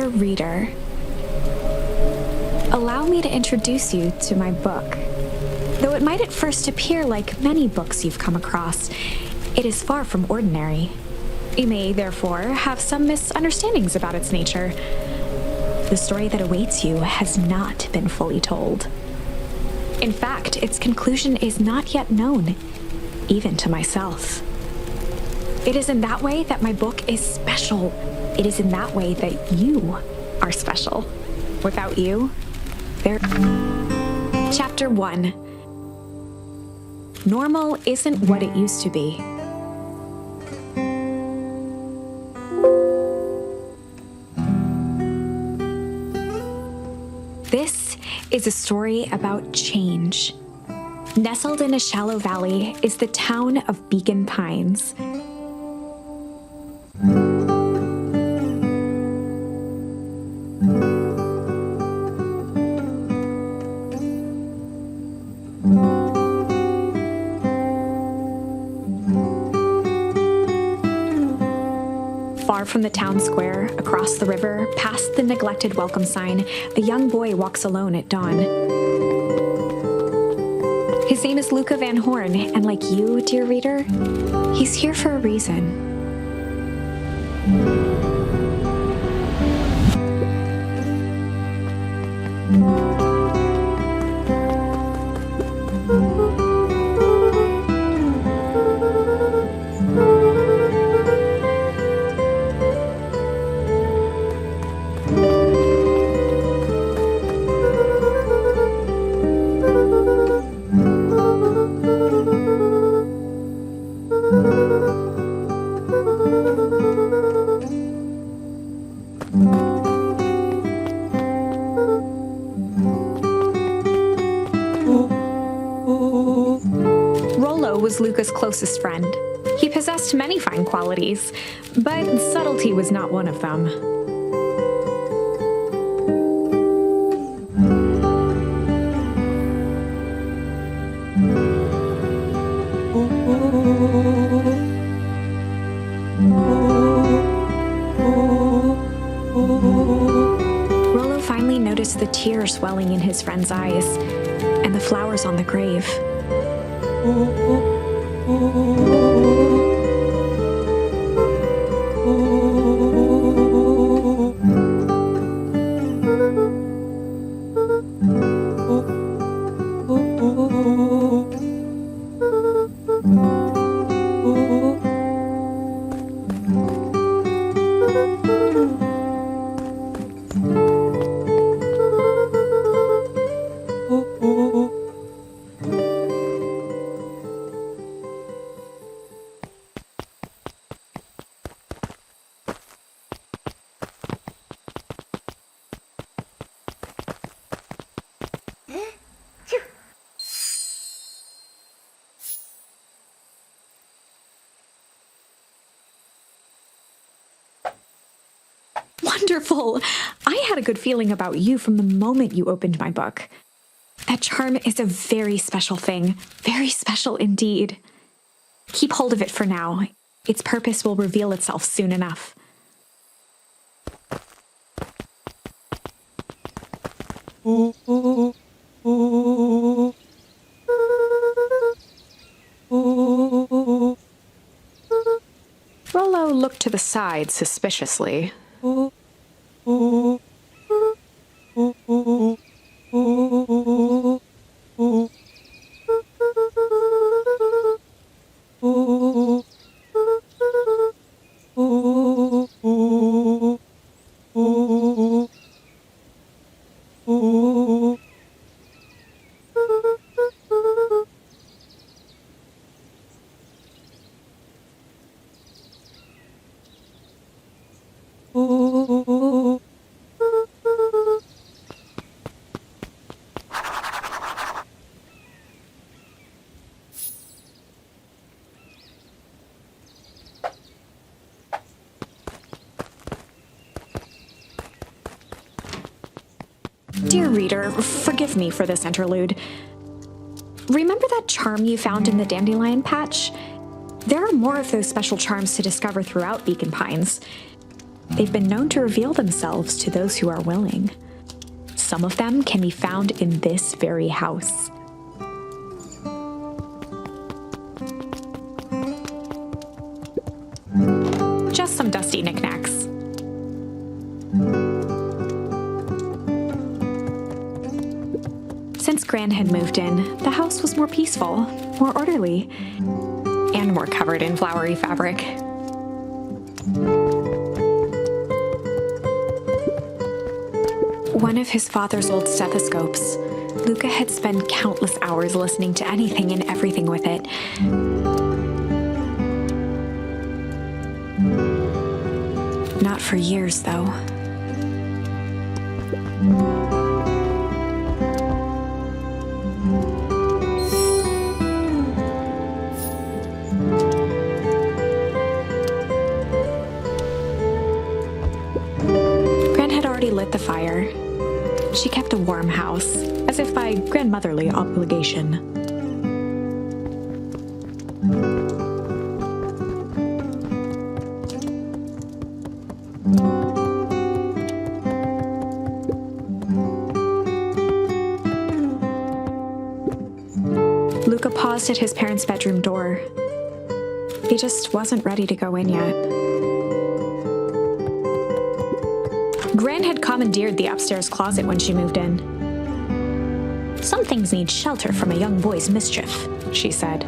Dear reader, allow me to introduce you to my book. Though it might at first appear like many books you've come across, it is far from ordinary. You may, therefore, have some misunderstandings about its nature. The story that awaits you has not been fully told. In fact, its conclusion is not yet known, even to myself. It is in that way that my book is special. It is in that way that you are special. Without you, Chapter 1. Normal isn't what it used to be. This is a story about change. Nestled in a shallow valley is the town of Beacon Pines. Far from the town square, across the river, past the neglected welcome sign, a young boy walks alone at dawn. His name is Luka Van Horn, and like you, dear reader, he's here for a reason. Was Luka's closest friend. He possessed many fine qualities, but subtlety was not one of them. Rollo finally noticed the tears welling in his friend's eyes and the flowers on the grave. Wonderful! I had a good feeling about you from the moment you opened my book. That charm is a very special thing. Very special indeed. Keep hold of it for now. Its purpose will reveal itself soon enough. Rollo looked to the side suspiciously. Dear reader, forgive me for this interlude. Remember that charm you found in the dandelion patch? There are more of those special charms to discover throughout Beacon Pines. they've been known to reveal themselves to those who are willing. Some of them can be found in this very house. Just some dusty knickknacks. Since Gran had moved in, the house was more peaceful, more orderly, and more covered in flowery fabric. One of his father's old stethoscopes. Luka had spent countless hours listening to anything and everything with it. Not for years, though. Gran had already lit the fire. She kept a warm house, as if by grandmotherly obligation. Luka paused at his parents' bedroom door. He just wasn't ready to go in yet. Gran had commandeered the upstairs closet when she moved in. "Some things need shelter from a young boy's mischief," she said.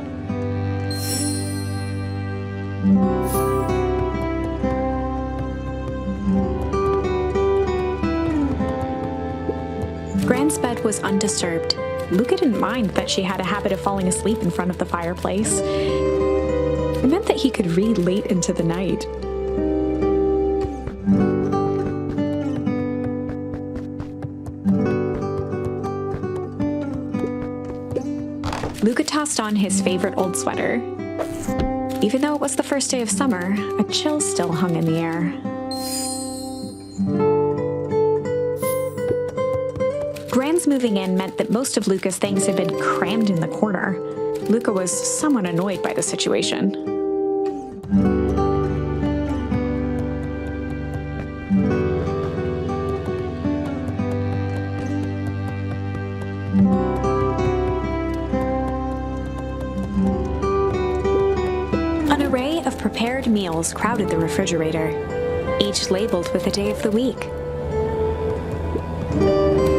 Gran's bed was undisturbed. Luka didn't mind that she had a habit of falling asleep in front of the fireplace. It meant that he could read late into the night. Luka tossed on his favorite old sweater. Even though it was the first day of summer, a chill still hung in the air. Gran's moving in meant that most of Luka's things had been crammed in the corner. Luka was somewhat annoyed by the situation. An array of prepared meals crowded the refrigerator, each labeled with the day of the week.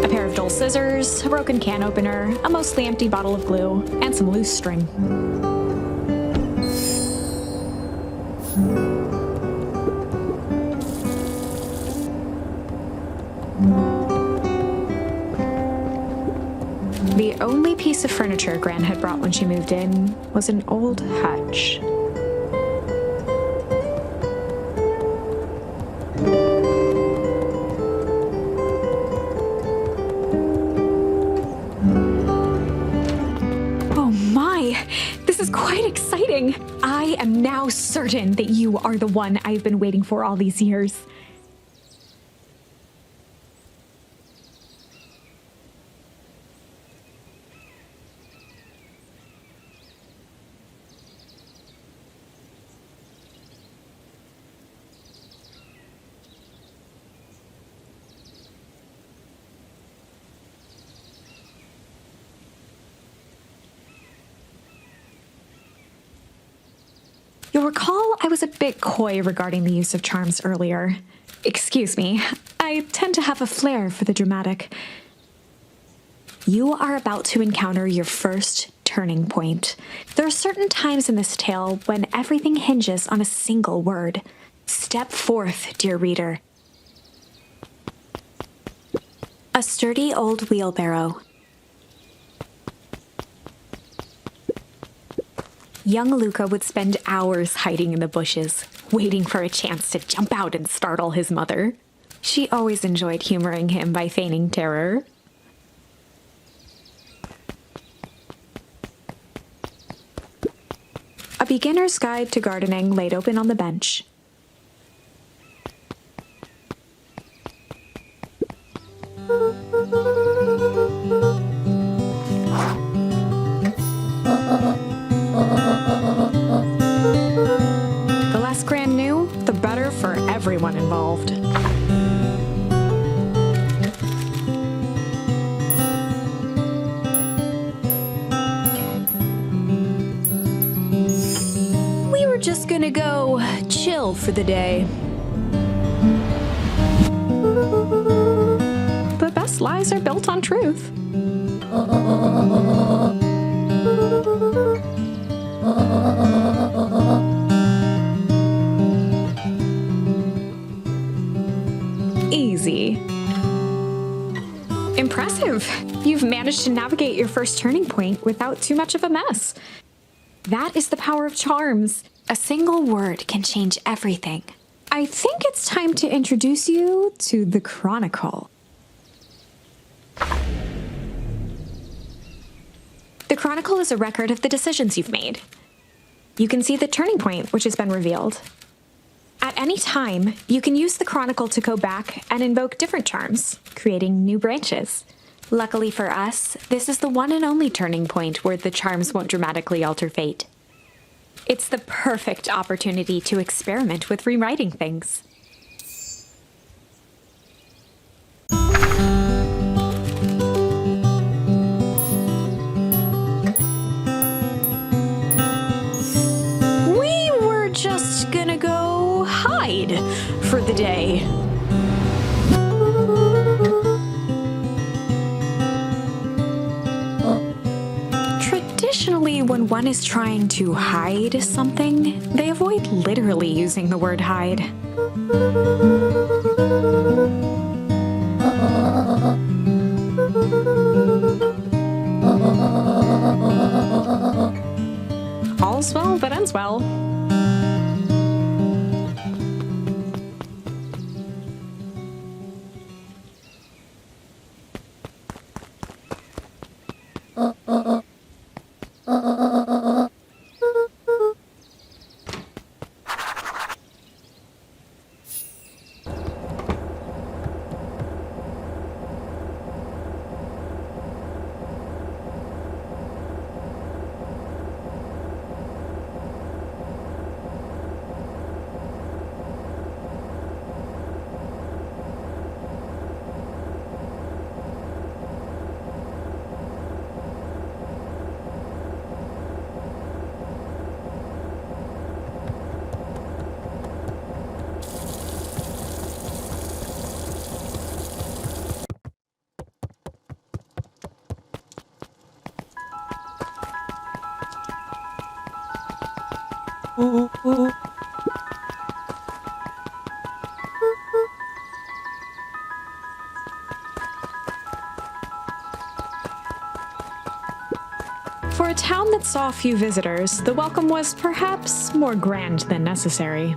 A pair of dull scissors, a broken can opener, a mostly empty bottle of glue, and some loose string. The only piece of furniture Gran had brought when she moved in was an old hutch. This is quite exciting. I am now certain that you are the one I've been waiting for all these years. You'll recall I was a bit coy regarding the use of charms earlier. Excuse me, I tend to have a flair for the dramatic. You are about to encounter your first turning point. There are certain times in this tale when everything hinges on a single word. Step forth, dear reader. A sturdy old wheelbarrow. Young Luka would spend hours hiding in the bushes, waiting for a chance to jump out and startle his mother. She always enjoyed humoring him by feigning terror. A beginner's guide to gardening laid open on the bench. The less Gran knew, the better for everyone involved. gonna go chill for the day. The best lies are built on truth. Easy. Impressive. You've managed to navigate your first turning point without too much of a mess. That is the power of charms. A single word can change everything. I think it's time to introduce you to the Chronicle. The Chronicle is a record of the decisions you've made. You can see the turning point which has been revealed. At any time, you can use the Chronicle to go back and invoke different charms, creating new branches. Luckily for us, this is the one and only turning point where the charms won't dramatically alter fate. It's the perfect opportunity to experiment with rewriting things. We were just gonna go hide for the day. Traditionally, when one is trying to hide something, they avoid literally using the word hide. All's well that ends well. For a town that saw few visitors, the welcome was perhaps more grand than necessary.